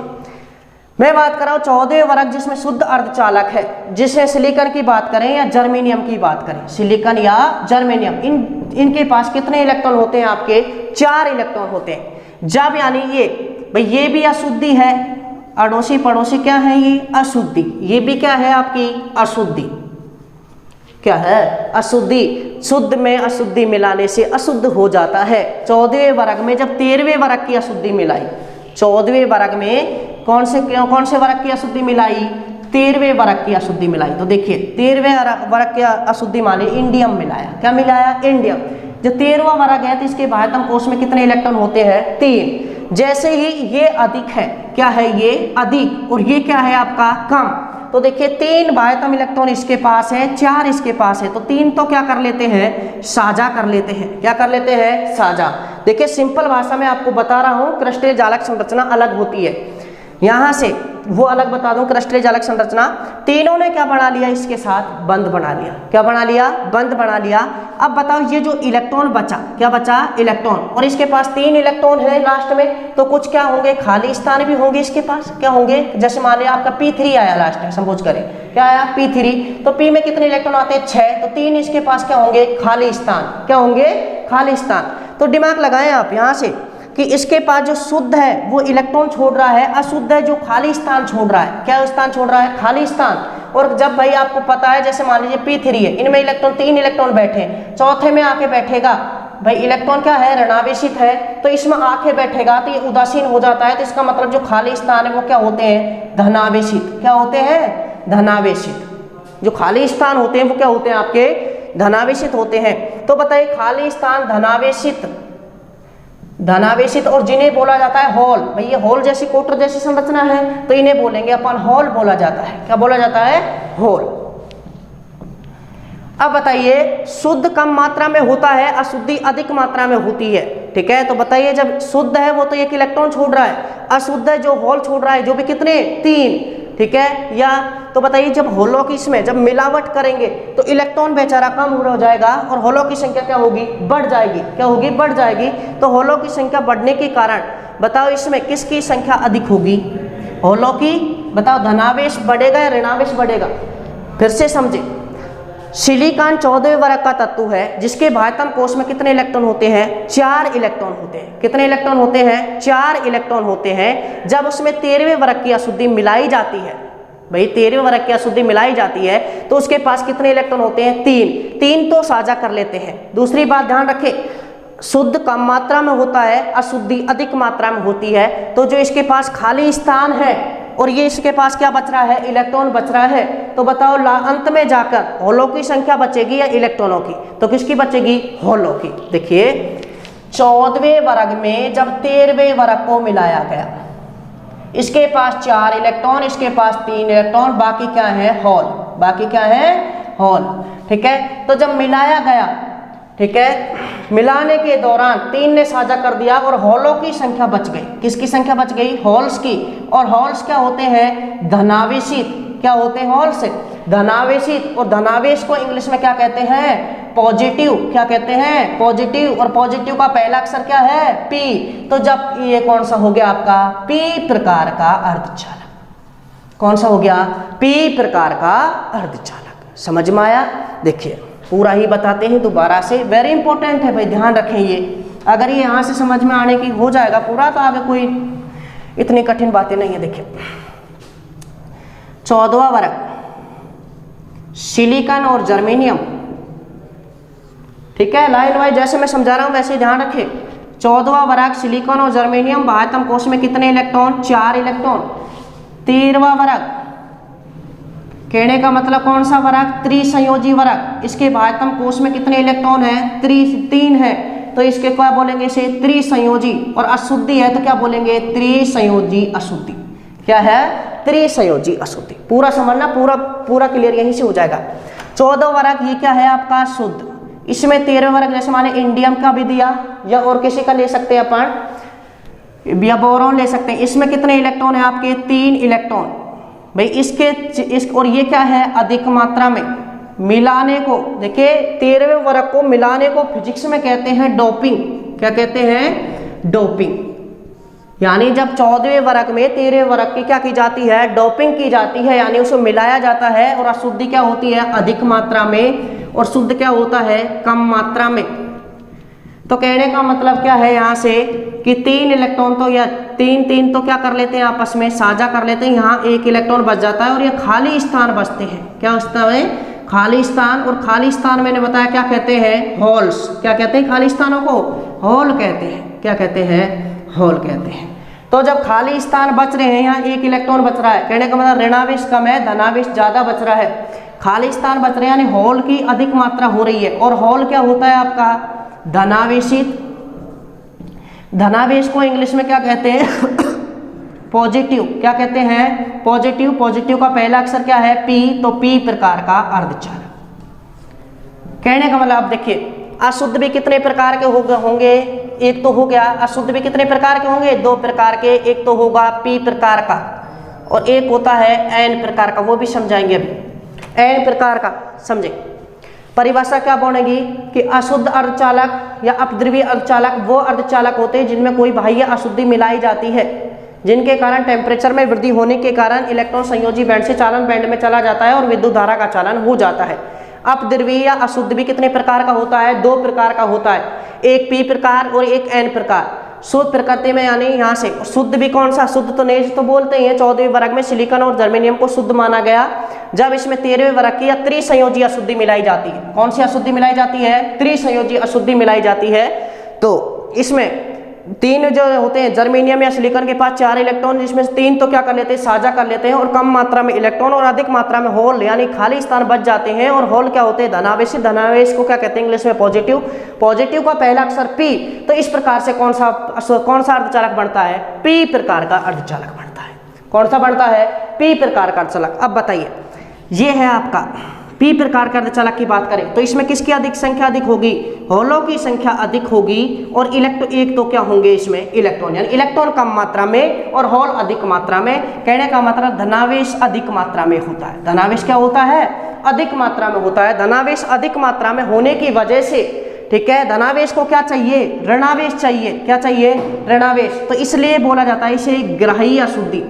मैं बात कर रहा हूँ 14वें वर्ग जिसमें शुद्ध अर्धचालक है, जिसमें सिलिकॉन की बात करें या जर्मेनियम की बात करें, सिलिकॉन या जर्मेनियम, इनके पास कितने इलेक्ट्रॉन होते हैं आपके? 4 इलेक्ट्रॉन होते हैं। जब यानी ये भाई ये भी अशुद्धि है, अड़ोसी पड़ोसी क्या है? ये अशुद्धि, ये भी क्या है आपकी? अशुद्धि। क्या है? अशुद्धि। शुद्ध में अशुद्धि मिलाने से अशुद्ध हो जाता है। 14वें वर्ग में जब 13वें वर्ग की अशुद्धि मिलाई, 14वें वर्ग में कौन से वर्ग की अशुद्धि मिलाई? 13वें वर्ग की अशुद्धि मिलाई। तो देखिए 13वें वर्ग की अशुद्धि माने इंडियम मिलाया। क्या मिलाया? इंडियम। जो 13वां वर्ग है तो इसके बाह्यतम कोश में कितने इलेक्ट्रॉन होते हैं? 3। जैसे ही ये अधिक है, क्या है? ये अधिक, और ये क्या है आपका? कम। तो देखिए 3 बाह्यतम इलेक्ट्रॉन इसके पास है, 4 इसके पास है, तो 3 तो क्या कर लेते हैं? साझा कर लेते हैं। क्या कर लेते हैं? साझा। देखिए सिंपल भाषा में आपको बता रहा हूं, क्रिस्टलीय जालक संरचना अलग होती है। यहां से वो अलग बता दूं, क्रिस्टलीय जालक संरचना, तीनों ने क्या बना लिया? इसके साथ बंध बना लिया। क्या बना लिया? बंध बना लिया। अब बताओ ये जो इलेक्ट्रॉन बचा, क्या बचा? इलेक्ट्रॉन, और इसके पास 3 इलेक्ट्रॉन है लास्ट में, तो कुछ क्या होंगे? खाली स्थान भी होंगे इसके पास। क्या होंगे? जैसे मान लिया आपका P3 आया लास्ट में, सपोज करें क्या आया? P3, तो P में कितने इलेक्ट्रॉन आते हैं? 6, तो 3 इसके पास क्या होंगे? खाली स्थान। क्या होंगे? खाली स्थान। तो दिमाग लगाएं आप यहां से कि इसके पास जो शुद्ध है वो इलेक्ट्रॉन छोड़ रहा है, अशुद्ध है जो खाली स्थान छोड़ रहा है। क्या स्थान छोड़ रहा है? खाली स्थान। और जब भाई आपको पता है, जैसे मान लीजिए P3 है, इनमें इलेक्ट्रॉन 3 इलेक्ट्रॉन बैठे, चौथे में आके बैठेगा, भाई इलेक्ट्रॉन क्या है? ऋणावेशित है, तो इसमें आके बैठेगा तो ये उदासीन हो जाता है, तो इसका मतलब जो खाली स्थान है वो क्या होते हैं? धनावेशित। क्या होते हैं? धनावेशित। जो खाली स्थान होते हैं वो क्या होते हैं? आपके धनावेशित होते हैं। तो बताइए खाली स्थान धनावेशित और जिन्हें बोला जाता है हॉल, भाई ये हॉल जैसी कोटर जैसी संरचना है, तो इन्हें बोलेंगे अपन हॉल बोला जाता है। क्या बोला जाता है? हॉल। अब बताइए शुद्ध कम मात्रा में होता है, अशुद्धि अधिक मात्रा में होती है। ठीक है, तो बताइए जब शुद्ध है वो तो 1 इलेक्ट्रॉन छोड़ रहा है, अशुद्ध है जो हॉल छोड़ रहा है, जो भी कितने? 3। ठीक है, या तो बताइए जब होलों की इसमें जब मिलावट करेंगे तो इलेक्ट्रॉन बेचारा कम हो जाएगा और होलों की संख्या क्या होगी? बढ़ जाएगी। क्या होगी? बढ़ जाएगी। तो होलों की संख्या बढ़ने के कारण बताओ इसमें किसकी संख्या अधिक होगी? होलों की। बताओ धनावेश बढ़ेगा या ऋणावेश बढ़ेगा? फिर से समझे, सिलिकॉन 14वें वर्ग का तत्व है जिसके बाह्यतम कोश में कितने इलेक्ट्रॉन होते हैं? 4 इलेक्ट्रॉन होते हैं। कितने इलेक्ट्रॉन होते हैं? 4 इलेक्ट्रॉन होते हैं। जब उसमें 13वें वर्ग की अशुद्धि मिलाई जाती है, भाई 13वें वर्ग की अशुद्धि मिलाई जाती है, तो उसके पास कितने इलेक्ट्रॉन होते हैं? 3 तो साझा कर लेते हैं। दूसरी बात ध्यान रखें, शुद्ध कम मात्रा में होता है, अशुद्धि अधिक मात्रा में होती है। तो जो इसके पास खाली स्थान है और ये इसके पास क्या बच रहा है? इलेक्ट्रॉन बच रहा है, तो बताओ अंत में जाकर होलों की संख्या बचेगी या इलेक्ट्रॉनों की? तो किसकी बचेगी? होलों की। देखिए 14वें वर्ग में जब 13वें वर्ग को मिलाया गया, इसके पास 4 इलेक्ट्रॉन, इसके पास 3 इलेक्ट्रॉन, बाकी क्या है? होल। बाकी क्या है? होल। ठीक है, तो जब मिलाया गया, ठीक है, मिलाने के दौरान 3 ने साझा कर दिया और होलों की संख्या बच गई। किसकी संख्या बच गई? होल्स की। और होल्स क्या होते हैं? धनावेशित। क्या होते हैं? होल्स धनावेशित। और धनावेश को इंग्लिश में क्या कहते हैं? पॉजिटिव। क्या कहते हैं? पॉजिटिव। और पॉजिटिव का पहला अक्षर क्या है? P। तो जब ये कौन सा हो गया आपका? P प्रकार का अर्धचालक। कौन सा हो गया? P प्रकार का अर्धचालक। समझ में आया? देखिए पूरा ही बताते हैं दोबारा से, वेरी इंपॉर्टेंट है भाई, ध्यान रखें ये। अगर ये यहाँ से समझ में आने की हो जाएगा पूरा, तो आगे कोई इतनी कठिन बातें नहीं है। देखिए 14वां वर्ग सिलिकॉन और जर्मेनियम। ठीक है, लाइन वाइज जैसे मैं समझा रहा हूं वैसे ध्यान रखें। 14वां वर्ग सिलिकॉन और जर्मेनियम, बाह्यतम कोश में कितने इलेक्ट्रॉन? 4 इलेक्ट्रॉन। 13वां वर्ग, कहने का मतलब कौन सा वर्ग? त्रिसंयोजी वर्ग। इसके बाह्यतम कोश में कितने इलेक्ट्रॉन है? 3 है, तो इसके क्या बोलेंगे? इसे त्रिसंयोजी। और अशुद्धि है तो क्या बोलेंगे? त्रिसंयोजी अशुद्धि। क्या है? त्रिसंयोजी अशुद्धि। पूरा समझना, पूरा क्लियर यहीं से हो जाएगा। 14 वर्ग ये क्या है आपका? शुद्ध। इसमें 13 वर्ग जैसे माने इंडियम का भी दिया या और किसी का ले सकते हैं अपन, या बोरॉन ले सकते हैं। इसमें कितने इलेक्ट्रॉन है आपके? 3 इलेक्ट्रॉन। भाई इसके और ये क्या है? अधिक मात्रा में मिलाने को, देखिए 13वें वर्ग को मिलाने को फिजिक्स में कहते हैं डोपिंग। क्या कहते हैं? डोपिंग। यानी जब 14वें वर्ग में 13वें वर्ग की क्या की जाती है, डोपिंग की जाती है, यानी उसको मिलाया जाता है, और अशुद्धि क्या होती है, अधिक मात्रा में, और शुद्ध क्या होता है, कम मात्रा में। तो कहने का मतलब क्या है यहाँ से कि 3 इलेक्ट्रॉन तो या 3 तो क्या कर लेते हैं, आपस में साझा कर लेते हैं, यहाँ 1 इलेक्ट्रॉन बच जाता है और ये खाली स्थान बचते हैं। क्या बचता है, खाली स्थान। और खाली स्थान मैंने बताया क्या कहते हैं, होल्स। क्या कहते हैं खाली स्थानों को, होल कहते हैं। क्या कहते हैं, होल कहते हैं। तो जब खाली स्थान बच रहे हैं, यहाँ 1 इलेक्ट्रॉन बच रहा है, कहने का मतलब ऋणावेश कम है, धनावेश ज्यादा बच रहा है। खाली स्थान बच रहे हैं यानी होल की अधिक मात्रा हो रही है, और होल क्या होता है आपका, धनावेशित। धनावेश को इंग्लिश में क्या कहते हैं, पॉजिटिव। क्या कहते हैं, पॉजिटिव। पॉजिटिव का पहला अक्षर क्या है, पी, तो पी प्रकार का अर्धचालक। कहने का मतलब आप देखिए, अशुद्ध भी कितने प्रकार के होंगे, एक तो हो गया। अशुद्ध भी कितने प्रकार के होंगे, 2 प्रकार के। एक तो होगा पी प्रकार का, और एक होता है एन प्रकार का, वो भी समझाएंगे अभी। एन प्रकार का समझे, परिभाषा क्या बनेगी कि अशुद्ध अर्धचालक या अपद्रव्य अर्धचालक वो अर्धचालक होते हैं जिनमें कोई बाह्य अशुद्धि मिलाई जाती है, जिनके कारण टेम्परेचर में वृद्धि होने के कारण इलेक्ट्रॉन संयोजी बैंड से चालन बैंड में चला जाता है और विद्युत धारा का चालन हो जाता है। अपद्रव्य या अशुद्ध भी कितने प्रकार का होता है, 2 प्रकार का होता है, एक पी प्रकार और एक एन प्रकार। शुद्ध प्रकृति में यानी यहाँ से शुद्ध भी कौन सा, शुद्ध तो नेज तो बोलते हैं। 14वें वर्ग में सिलिकॉन और जर्मेनियम को शुद्ध माना गया, जब इसमें 13वें वर्ग की या त्रिसंयोजी अशुद्धि मिलाई जाती है। कौन सी अशुद्धि मिलाई जाती है, त्रिसंयोजी अशुद्धि मिलाई जाती है। तो इसमें 3 जो होते हैं, जर्मेनियम या सिलिकॉन के पास 4 इलेक्ट्रॉन, जिसमें 3 तो क्या कर लेते हैं, साझा कर लेते हैं, और कम मात्रा में इलेक्ट्रॉन और अधिक मात्रा में होल यानी खाली स्थान बच जाते हैं। और होल क्या होते हैं, धनावेशी। धनावेश को क्या कहते हैं इंग्लिश में, पॉजिटिव। पॉजिटिव का पहला अक्षर पी, तो इस प्रकार से कौन सा अर्धचालक बनता है, पी प्रकार का अर्धचालक बनता है। कौन सा बनता है, पी प्रकार का अर्धचालक। अब बताइए, ये है आपका पी प्रकार के अर्धचालक की बात करें तो इसमें किसकी अधिक संख्या अधिक होगी, होलों की संख्या अधिक होगी, और इलेक्ट्रॉन एक तो क्या होंगे इसमें, इलेक्ट्रॉन, यानी इलेक्ट्रॉन कम मात्रा में और होल अधिक मात्रा में। कहने का मतलब धनावेश अधिक मात्रा में होता है। धनावेश क्या होता है, अधिक मात्रा में होता है। धनावेश अधिक मात्रा में होने की वजह से, ठीक है, धनावेश को क्या चाहिए, ऋणावेश चाहिए। क्या चाहिए, ऋणावेश। तो इसलिए बोला जाता है इसे ग्राही अशुद्धि।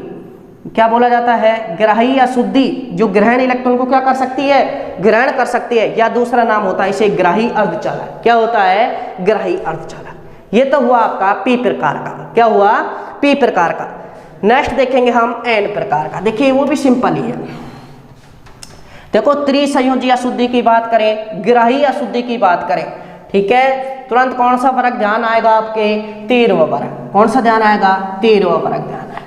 क्या बोला जाता है, ग्राही अशुद्धि, जो ग्रहण इलेक्ट्रॉन को क्या कर सकती है, ग्रहण कर सकती है, या दूसरा नाम होता है इसे ग्राही अर्धचालक। क्या होता है, ग्राही अर्धचालक। ये तो हुआ आपका पी प्रकार का। क्या हुआ, पी प्रकार का। नेक्स्ट देखेंगे हम एन प्रकार का। देखिए वो भी सिंपल ही है। देखो त्रिसंयोजी अशुद्धि की बात करें, ग्राही अशुद्धि की बात करें, ठीक है, तुरंत कौन सा वर्ग ध्यान आएगा आपके, 13वां वर्ग। कौन सा ध्यान आएगा, 13वां वर्ग ध्यान आएगा।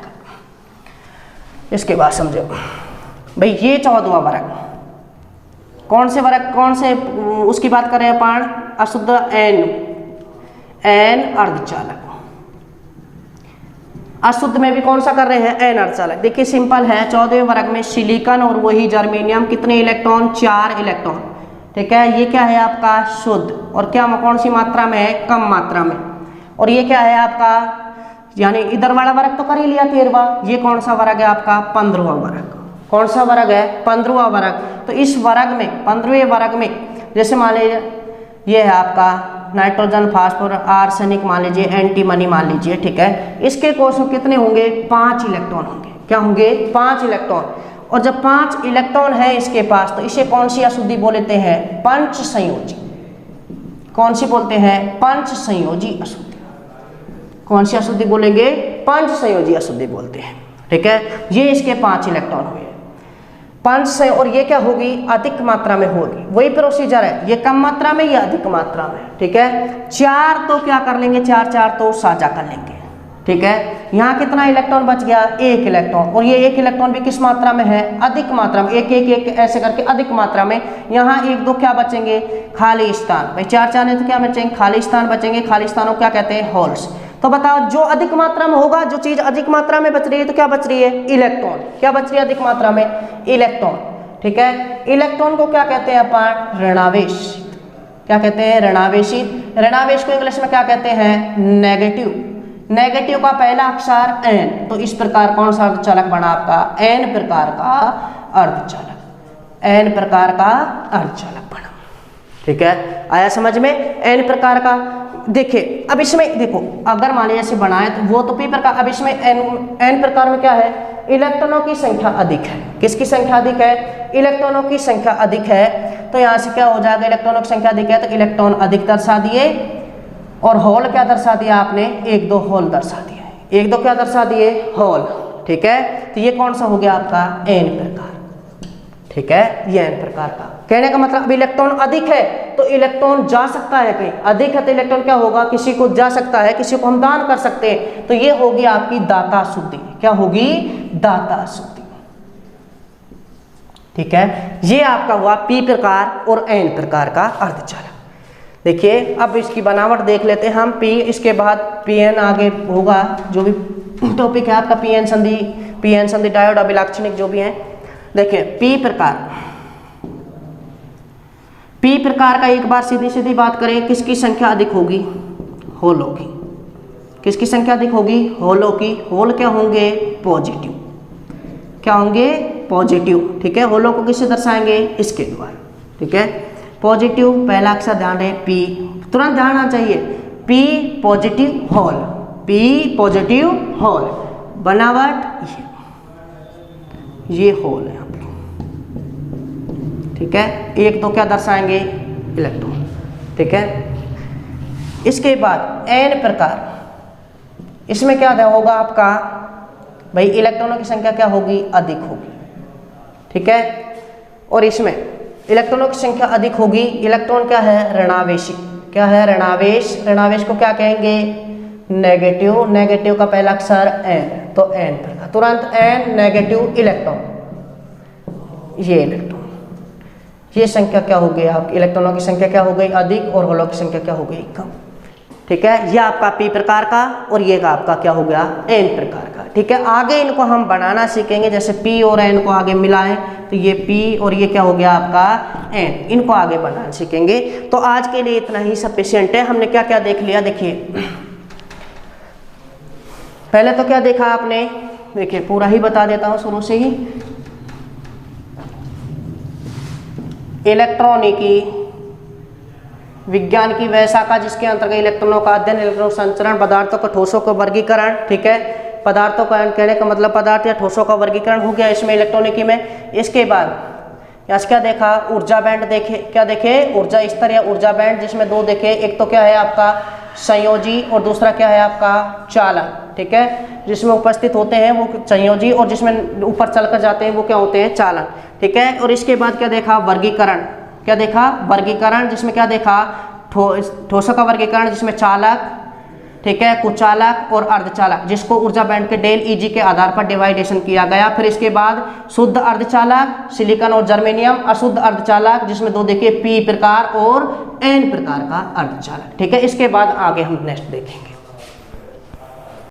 इसके बाद समझो भाई, ये 14वां वर्ग, कौन से वर्ग, कौन से उसकी बात कर रहे हैं अपन, अशुद्ध एन अर्धचालक। अशुद्ध में भी कौन सा कर रहे हैं, एन अर्धचालक। देखिए सिंपल है, 14वें वर्ग में सिलिकॉन और वही जर्मेनियम, कितने इलेक्ट्रॉन, 4 इलेक्ट्रॉन, ठीक है। ये क्या है आपका शुद्ध, और क्या कौन सी मात्रा में है, कम मात्रा में। और ये क्या है आपका, यानी इधर वाला वर्ग तो कर ही लिया 13वां, ये कौन सा वर्ग है आपका, 15वां वर्ग। कौन सा वर्ग है, 15वां वर्ग। तो इस वर्ग में, 15वें वर्ग में, जैसे मान लीजिए ये है आपका नाइट्रोजन, फास्फोरस, आर्सेनिक मान लीजिए, एंटीमनी मान लीजिए, ठीक है। इसके कोष में कितने होंगे, 5 इलेक्ट्रॉन होंगे। क्या होंगे, 5 इलेक्ट्रॉन। और जब 5 इलेक्ट्रॉन है इसके पास, तो इसे कौन सी अशुद्धि बोलते हैं, पंच संयोजी। कौन सी बोलते हैं, पंच संयोजी अशुद्धि। कौन सी अशुद्धि बोलेंगे, पंच संयोजी अशुद्धि बोलते हैं, ठीक है। ये इसके 5 इलेक्ट्रॉन हुए, 5 से, और ये क्या होगी, अधिक मात्रा में होगी। वही प्रोसीजर है, ये कम मात्रा में, ये अधिक मात्रा में, ठीक है। 4 तो क्या कर लेंगे, 4 तो साझा कर लेंगे, ठीक है। यहाँ कितना इलेक्ट्रॉन बच गया, 1 इलेक्ट्रॉन, और ये 1 इलेक्ट्रॉन भी किस मात्रा में है, अधिक मात्रा में, एक ऐसे करके अधिक मात्रा में। यहाँ 1 2 क्या बचेंगे, खाली स्थान। भाई 4 है तो क्या बचेंगे, खाली स्थान बचेंगे। खाली स्थानों को क्या कहते हैं, होल्स। तो बताओ, जो अधिक मात्रा में होगा, जो चीज अधिक मात्रा में बच रही है, तो क्या बच रही है, इलेक्ट्रॉन। क्या बच रही है अधिक मात्रा में, इलेक्ट्रॉन, ठीक है। इलेक्ट्रॉन को क्या कहते हैं अपन, ऋणावेश। क्या कहते हैं, ऋणावेशित। ऋणावेश को इंग्लिश में क्या कहते हैं, नेगेटिव। नेगेटिव का पहला अक्षर एन, तो इस प्रकार कौन सा अर्धचालक बना आपका, एन प्रकार का अर्धचालक। एन प्रकार का अर्धचालक बना, ठीक है। आया समझ में, एन प्रकार का। देखिए अब इसमें देखो, अगर मान लीजिए ऐसे बनाए तो वो तो पी प्रकार, अब इसमें एन प्रकार में क्या है, इलेक्ट्रॉनों की संख्या अधिक है। किसकी संख्या अधिक है, इलेक्ट्रॉनों की संख्या अधिक है। तो यहाँ से क्या हो जाएगा, इलेक्ट्रॉनों की संख्या अधिक है तो इलेक्ट्रॉन अधिक दर्शा दिए, और होल क्या दर्शा दिया आपने, 1 2 होल दर्शा दिए, 1 2 क्या दर्शा दिए, होल। ठीक है, तो ये कौन सा हो गया आपका, एन प्रकार। ठीक है, ये एन प्रकार का कहने का मतलब, अब इलेक्ट्रॉन अधिक है तो इलेक्ट्रॉन जा सकता है कहीं, अधिक है तो इलेक्ट्रॉन क्या होगा, किसी को जा सकता है, किसी को हम दान कर सकते हैं। तो ये होगी आपकी दाता शुद्धि। क्या होगी, दाता शुद्धि। ठीक है, ये आपका हुआ पी प्रकार और एन प्रकार का अर्धचालक। देखिए अब इसकी बनावट देख लेते हैं हम। पी, इसके बाद पी एन आगे होगा, जो भी टॉपिक है आपका पी एन संधि डायोड अभिलाक्षणिक जो भी है। देखिए पी प्रकार का एक बार सीधी सीधी बात करें, किसकी संख्या अधिक होगी, होलों की। किसकी संख्या अधिक होगी, होलों की। होल क्या होंगे, पॉजिटिव। क्या होंगे, पॉजिटिव। ठीक है, होलों को किससे दर्शाएंगे, इसके द्वारा। ठीक है, पॉजिटिव, पहला अक्षर ध्यान रहे पी, तुरंत ध्यान आना चाहिए, P positive hole, P positive hole. बनावट ये होल है। ठीक है, 1 2 क्या दर्शाएंगे, इलेक्ट्रॉन। ठीक है, इसके बाद एन प्रकार, इसमें क्या होगा आपका भाई, इलेक्ट्रॉनों की संख्या क्या होगी, अधिक होगी। ठीक है, और इसमें इलेक्ट्रॉनों की संख्या अधिक होगी। इलेक्ट्रॉन क्या है, ऋणावेशी। क्या है, ऋणावेश। ऋणावेश को क्या कहेंगे, नेगेटिव। नेगेटिव का पहला अक्षर एन, तो एन प्रकार, तुरंत एन, नेगेटिव इलेक्ट्रॉन। ये इलेक्ट्रॉन, ये संख्या क्या हो गई, आप इलेक्ट्रॉनों की संख्या क्या हो गई, अधिक, और होलों की संख्या क्या हो गई, कम। ठीक है, ये आपका पी प्रकार का, और ये का आपका क्या हो गया, एन प्रकार का। ठीक है, आगे इनको हम बनाना सीखेंगे, जैसे पी और एन को आगे मिलाएं तो ये पी और ये क्या हो गया आपका एन, इनको आगे बनाना सीखेंगे। तो आज के लिए इतना ही सफिशिएंट है। हमने क्या क्या देख लिया, देखिए पहले तो क्या देखा आपने, देखिए पूरा ही बता देता हूं शुरू से ही। इलेक्ट्रॉनिकी विज्ञान की वह शाखा जिसके अंतर्गत इलेक्ट्रॉनों का अध्ययन, इलेक्ट्रॉन संचरण, पदार्थों का ठोसों का वर्गीकरण। ठीक है, पदार्थों का कहने का मतलब पदार्थ या ठोसों का वर्गीकरण हो गया इसमें इलेक्ट्रॉनिकी में। इसके बाद यहाँ से क्या देखा, ऊर्जा बैंड देखे। क्या देखे, ऊर्जा स्तर या ऊर्जा बैंड, जिसमें 2 देखे, एक तो क्या है आपका संयोजी और दूसरा क्या है आपका चालक। ठीक है, जिसमें उपस्थित होते हैं वो संयोजी, और जिसमें ऊपर चलकर जाते हैं वो क्या होते हैं, चालक। ठीक है, और इसके बाद क्या देखा, वर्गीकरण। क्या देखा, वर्गीकरण, जिसमें क्या देखा, ठोसों का वर्गीकरण, जिसमें चालक, ठीक है, कुचालक और अर्धचालक, जिसको ऊर्जा बैंड के डेल ईजी के आधार पर डिवाइडेशन किया गया। फिर इसके बाद शुद्ध अर्धचालक, सिलिकॉन और जर्मेनियम, अशुद्ध अर्धचालक, जिसमें 2 देखिए, पी प्रकार और एन प्रकार का अर्धचालक। ठीक है, इसके बाद आगे हम नेक्स्ट देखेंगे।